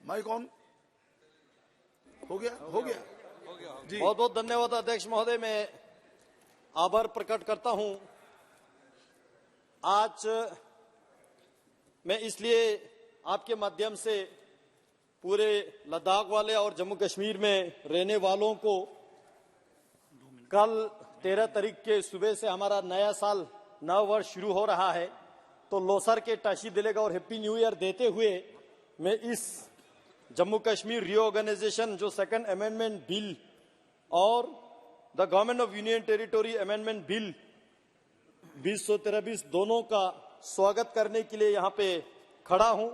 Mic on हो गया जी। बहुत बहुत धन्यवाद अध्यक्ष महोदय। मैं आभार प्रकट करता हूं। आज मैं इसलिए आपके माध्यम से पूरे लद्दाख वाले और जम्मू कश्मीर में रहने वालों को कल 13 तारीख के सुबह से हमारा नया साल नव वर्ष शुरू हो रहा है, तो लोसर के टाशी दिलेगा और हैप्पी न्यू ईयर देते हुए मैं इस जम्मू कश्मीर रीऑर्गेनाइजेशन जो सेकंड अमेंडमेंट बिल और the government of union territory amendment bill 2013-20 दोनों का स्वागत करने के लिए यहाँ पे खड़ा हूँ।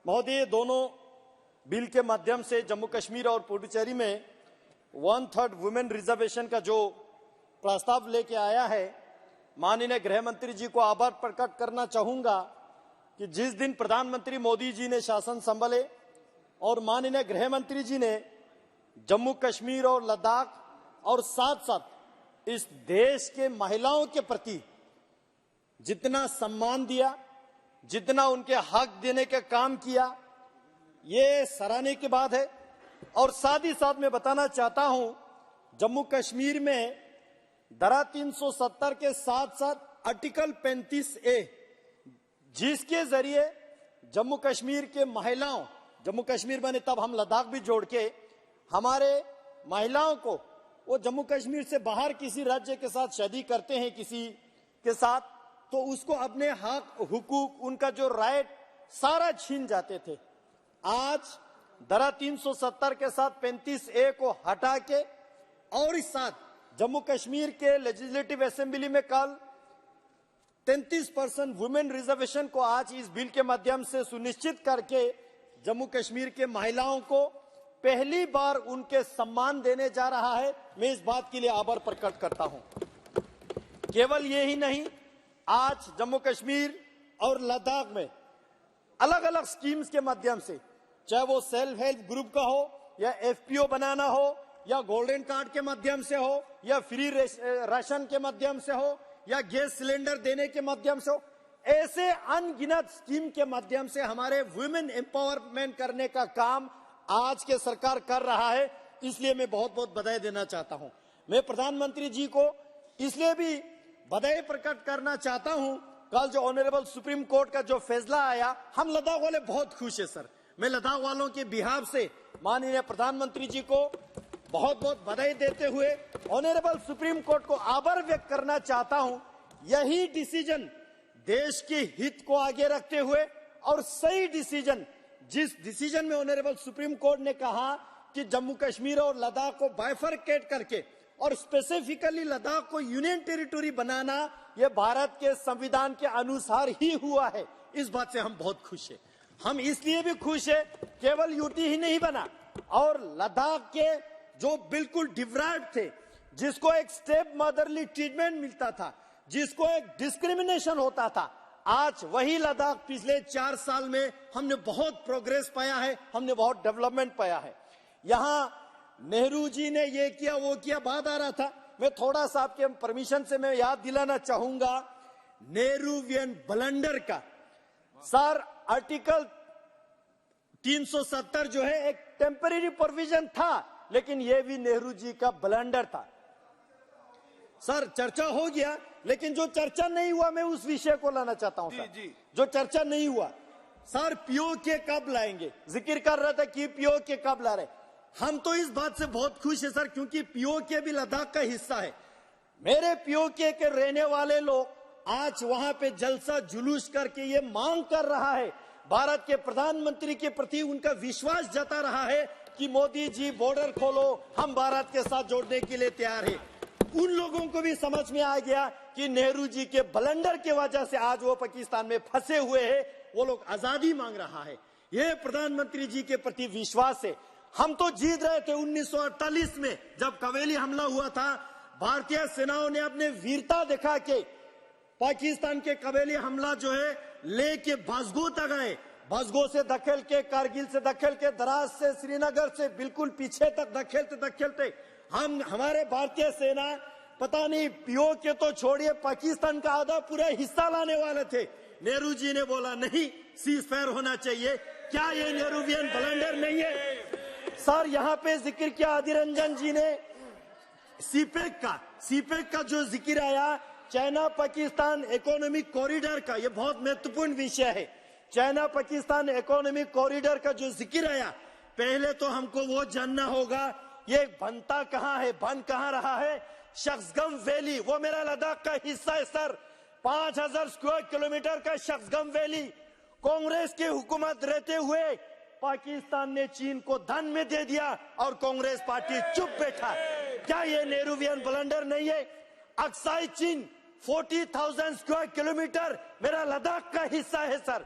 महोदय, दोनों बिल के माध्यम से जम्मू कश्मीर और पुडुचेरी में 1/3 वुमेन रिजर्वेशन का जो प्रस्ताव लेके आया है, माननीय गृह मंत्री जी को आभार प्रकट करना चाहूंगा कि जिस दिन प्रधानमंत्री मोदी जी ने शासन संभाले और माननीय गृह मंत्री जी ने जम्मू कश्मीर और लद्दाख और साथ साथ इस देश के महिलाओं के प्रति जितना सम्मान दिया, जितना उनके हक देने का काम किया, ये सराहने की बात है। और साथ ही साथ मैं बताना चाहता हूं, जम्मू कश्मीर में धारा 370 के साथ साथ आर्टिकल 35A, जिसके जरिए जम्मू कश्मीर के महिलाओं, जम्मू कश्मीर बने तब हम लद्दाख भी जोड़ के, हमारे महिलाओं को वो जम्मू कश्मीर से बाहर किसी राज्य के साथ शादी करते हैं किसी के साथ, तो उसको अपने हक हुकूक, उनका जो राइट सारा छीन जाते थे। आज धारा 370 के साथ 35A को हटा के और इस साथ जम्मू कश्मीर के लेजिस्लेटिव असेंबली में कल 33% वुमेन रिजर्वेशन को आज इस बिल के माध्यम से सुनिश्चित करके जम्मू कश्मीर के महिलाओं को पहली बार उनके सम्मान देने जा रहा है। मैं इस बात के लिए आभार प्रकट करता हूं। केवल ये ही नहीं, आज जम्मू कश्मीर और लद्दाख में अलग अलग स्कीम्स के माध्यम से, चाहे वो सेल्फ हेल्प ग्रुप का हो या FPO बनाना हो या गोल्डन कार्ड के माध्यम से हो या फ्री राशन के माध्यम से हो या गैस सिलेंडर देने के माध्यम से हो, ऐसे अनगिनत स्कीम के माध्यम से हमारे वुमेन एम्पावरमेंट करने का काम आज के सरकार कर रहा है। इसलिए मैं बहुत बहुत बधाई देना चाहता हूं। मैं प्रधानमंत्री जी को इसलिए भी बधाई प्रकट करना चाहता हूं, कल जो ऑनरेबल सुप्रीम कोर्ट का जो फैसला आया, हम लद्दाख वाले बहुत खुश है सर। मैं लद्दाख वालों के बिहाफ से माननीय प्रधानमंत्री जी को बहुत बहुत बधाई देते हुए ऑनरेबल सुप्रीम कोर्ट को आभार व्यक्त करना चाहता हूं। यही डिसीजन देश के हित को आगे रखते हुए और सही डिसीजन, जिस डिसीजन में ऑनरेबल सुप्रीम कोर्ट ने कहा कि जम्मू कश्मीर और लद्दाख को बाइफरकेट करके और स्पेसिफिकली लद्दाख को यूनियन टेरिटोरी बनाना, यह भारत के संविधान के अनुसार ही हुआ है। इस बात से हम बहुत खुश हैं। हम इसलिए भी खुश है, केवल यूटी ही नहीं बना और लद्दाख के जो बिल्कुल डिप्राइव्ड थे, जिसको एक स्टेप मदरली ट्रीटमेंट मिलता था, जिसको एक डिस्क्रिमिनेशन होता था, आज वही लद्दाख पिछले 4 साल में हमने बहुत प्रोग्रेस पाया है, हमने बहुत डेवलपमेंट पाया है। यहाँ नेहरू जी ने ये किया वो किया बात आ रहा था, मैं थोड़ा सा आपके परमिशन से मैं याद दिलाना चाहूंगा नेहरूवियन ब्लंडर का। सर, आर्टिकल 370 जो है एक टेम्परेरी प्रोविजन था, लेकिन यह भी नेहरू जी का ब्लंडर था। सर, चर्चा हो गया, लेकिन जो चर्चा नहीं हुआ मैं उस विषय को लाना चाहता हूं सर। जो चर्चा नहीं हुआ, सर POK कब लाएंगे? जिक्र कर रहा था कि POK कब ला रहे। हम तो इस बात से बहुत खुश है सर, क्योंकि POK भी लद्दाख का हिस्सा है। मेरे POK के रहने वाले लोग आज वहां पे जलसा जुलूस करके ये मांग कर रहा है, भारत के प्रधानमंत्री के प्रति उनका विश्वास जता रहा है कि मोदी जी बॉर्डर खोलो, हम भारत के साथ जोड़ने के लिए तैयार है। उन लोगों को भी समझ में आ गया कि नेहरू जी के ब्लंडर की वजह से आज वो पाकिस्तान में फंसे हुए हैं, वो लोग आजादी मांग रहा है। ये प्रधानमंत्री जी के प्रति विश्वास है। हम तो जीत रहे थे 1948 में, जब कवेली हमला हुआ था, भारतीय सेनाओं ने अपने वीरता दिखा के पाकिस्तान के कवेली हमला जो है लेके बसगो तक आए, बसगो से धकेल के, कारगिल से धकेल के, द्रास से, श्रीनगर से बिल्कुल पीछे तक धकेलते धकेलते हमारे भारतीय सेना पता नहीं पीओ के तो छोड़िए, पाकिस्तान का आधा पूरा हिस्सा लाने वाले थे। नेहरू जी ने बोला नहीं, सीज फायर होना चाहिए। क्या ये नेहरूवियन ब्लंडर नहीं है? सर यहाँ पे जिक्र किया आदिर रंजन जी ने सीपेक का जो जिक्र आया, चाइना पाकिस्तान इकोनॉमिक कॉरिडोर का, ये बहुत महत्वपूर्ण विषय है। चाइना पाकिस्तान इकोनॉमिक कॉरिडोर का जो जिक्र आया, पहले तो हमको वो जानना होगा ये बनता कहाँ है, बन कहाँ रहा है। शख्सगम वैली वो मेरा लद्दाख का हिस्सा है सर। 5000 स्क्वायर किलोमीटर का शख्सगम वैली कांग्रेस की हुकूमत रहते हुए पाकिस्तान ने चीन को धन में दे दिया और कांग्रेस पार्टी चुप बैठा। क्या ये नेहरूवियन ब्लंडर नहीं है? अक्साई चीन 40,000 स्क्वायर किलोमीटर मेरा लद्दाख का हिस्सा है सर।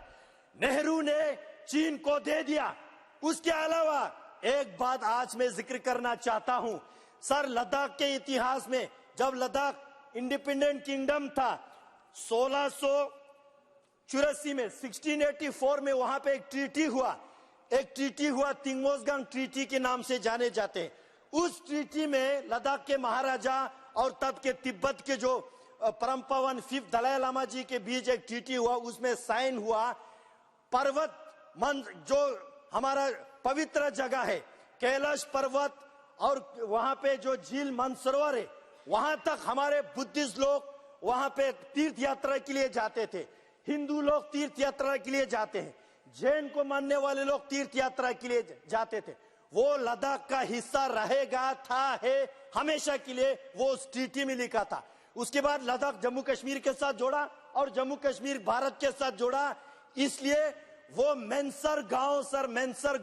नेहरू ने चीन को दे दिया। उसके अलावा एक बात आज मैं जिक्र करना चाहता हूं सर, लद्दाख के इतिहास में जब लद्दाख इंडिपेंडेंट किंगडम था 1684 में, 1684 में वहां पे एक ट्रीटी हुआ तिंगमोजगांग ट्रीटी के नाम से जाने जाते हैं। उस ट्रीटी में लद्दाख के महाराजा और तब के तिब्बत के जो परम पावन 5th दलाई लामा जी के बीच एक ट्रीटी हुआ, उसमें साइन हुआ पर्वत जो हमारा पवित्र जगह है कैलाश पर्वत और वहां पे जो झील मानसरोवर है, वहां तक हमारे बुद्धिस्ट लोग वहां पे तीर्थ यात्रा के लिए जाते थे। हिंदू लोग तीर्थ यात्रा के लिए जाते हैं, जैन को मानने वाले लोग तीर्थ यात्रा के लिए जाते थे। वो लद्दाख का हिस्सा रहेगा, है हमेशा के लिए, वो उस ट्रीटी में लिखा था। उसके बाद लद्दाख जम्मू कश्मीर के साथ जोड़ा और जम्मू कश्मीर भारत के साथ जोड़ा। इसलिए वो मेंसर गांव सर, मेंसर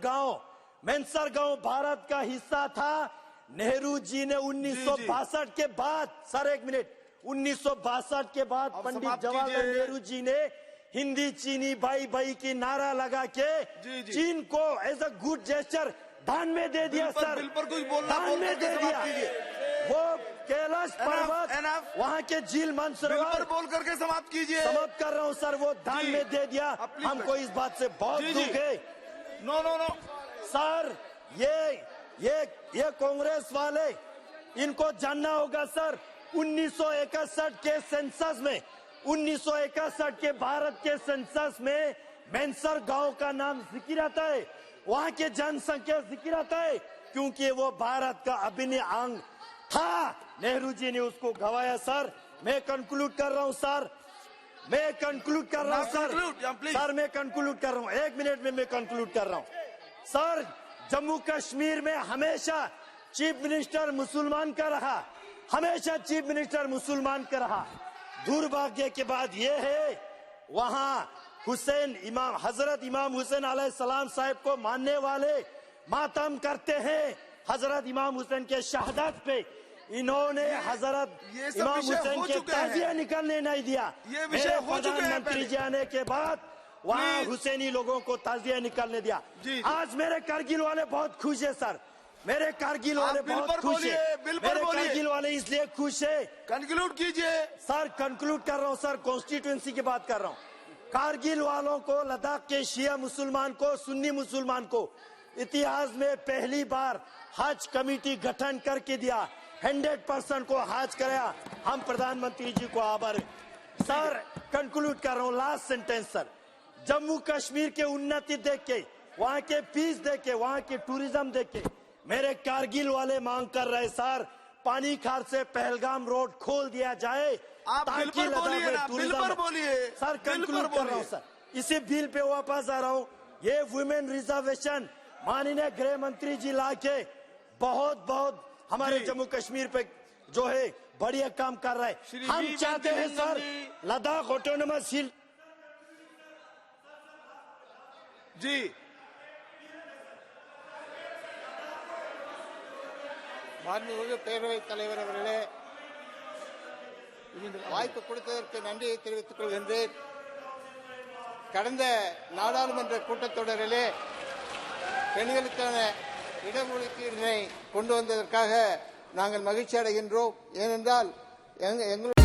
गांव भारत का हिस्सा था। नेहरू जी ने 1962 के बाद, सर एक मिनट, 1962 के बाद पंडित जवाहरलाल नेहरू जी ने हिंदी चीनी भाई की नारा लगा के चीन को एज अ गुड जेस्चर दान में दे दिया सर, दान में दे दिया। वो कैलाश पर्वत, वहाँ के झील मानसरोवर बोल करके समाप्त कीजिए। समाप्त कर रहा हूँ सर, वो दान में दे दिया। हमको इस बात से बहुत दुख है। नो सर ये कांग्रेस वाले, इनको जानना होगा सर, 1961 के सेंसस में, 1961 के भारत के सेंसस में मेंसर गांव का नाम जिक्र आता है, वहां के जनसंख्या जिक्र आता है, क्योंकि वो भारत का अभिन्न अंग था। नेहरू जी ने उसको गवाया सर। मैं कंक्लूड कर रहा हूं सर, मैं कंक्लूड कर रहा हूं सर, मैं कंक्लूड कर रहा हूं, 1 मिनट में मैं कंक्लूड कर रहा हूं सर। जम्मू कश्मीर में हमेशा चीफ मिनिस्टर मुसलमान का रहा, हमेशा चीफ मिनिस्टर मुसलमान का रहा। दुर्भाग्य के बाद ये है, वहां हजरत इमाम हुसैन अलैहिस्सलाम साहब को मानने वाले मातम करते हैं। हजरत इमाम हुसैन के शहादत पे इन्होंने हजरत इमाम हुसैन के ताजिया निकलने नहीं दिया। मेरे प्रधानमंत्री जी आने के बाद वहाँ हुसैनी लोगों को ताजिया निकलने दिया। आज मेरे कारगिल वाले बहुत खुश है सर, मेरे कारगिल वाले बहुत खुश है, मेरे कारगिल वाले इसलिए खुश है। कंक्लूड कीजिए सर, कंक्लूड कर रहा हूँ सर, कॉन्स्टिट्यूएंसी की बात कर रहा हूँ। कारगिल वालों को, लद्दाख के शिया मुसलमान को, सुन्नी मुसलमान को इतिहास में पहली बार हज कमेटी गठन करके दिया, 100% को हज कराया। हम प्रधानमंत्री जी को आभार। सर कंक्लूड कर रहा हूँ, last sentence sir. Jammu Kashmir के उन्नति देख के, वहाँ के पीस देख के, वहाँ के टूरिज्म देख के मेरे कारगिल वाले मांग कर रहे सर, पानी खार से पहलगाम रोड खोल दिया जाए। आप बिल पर बोलिए ना, बिल पर बोलिए सर। कंक्लूड कर रहा हूँ सर, इसी बिल पे वापस आ रहा हूँ। ये वुमेन रिजर्वेशन माननीय गृह मंत्री जी लाके बहुत हमारे जम्मू कश्मीर पे जो है बढ़िया काम कर रहा है। हम चाहते हैं सर लद्दाख ऑटोनोमस हिल। जी மாண்புமிகு பேரவைத் தலைவர் அவர்களே, வாய்ப்பு கொடுத்ததற்கு நன்றியை தெரிவித்துக் கொள்கின்றேன். கடந்த நாடாளுமன்ற கூட்டத்தொடரிலே பெண்களுக்கான இடஒதுக்கீட்டினை கொண்டு வந்ததற்காக நாங்கள் மகிழ்ச்சி அடைகின்றோம். ஏனென்றால் எங்களுடைய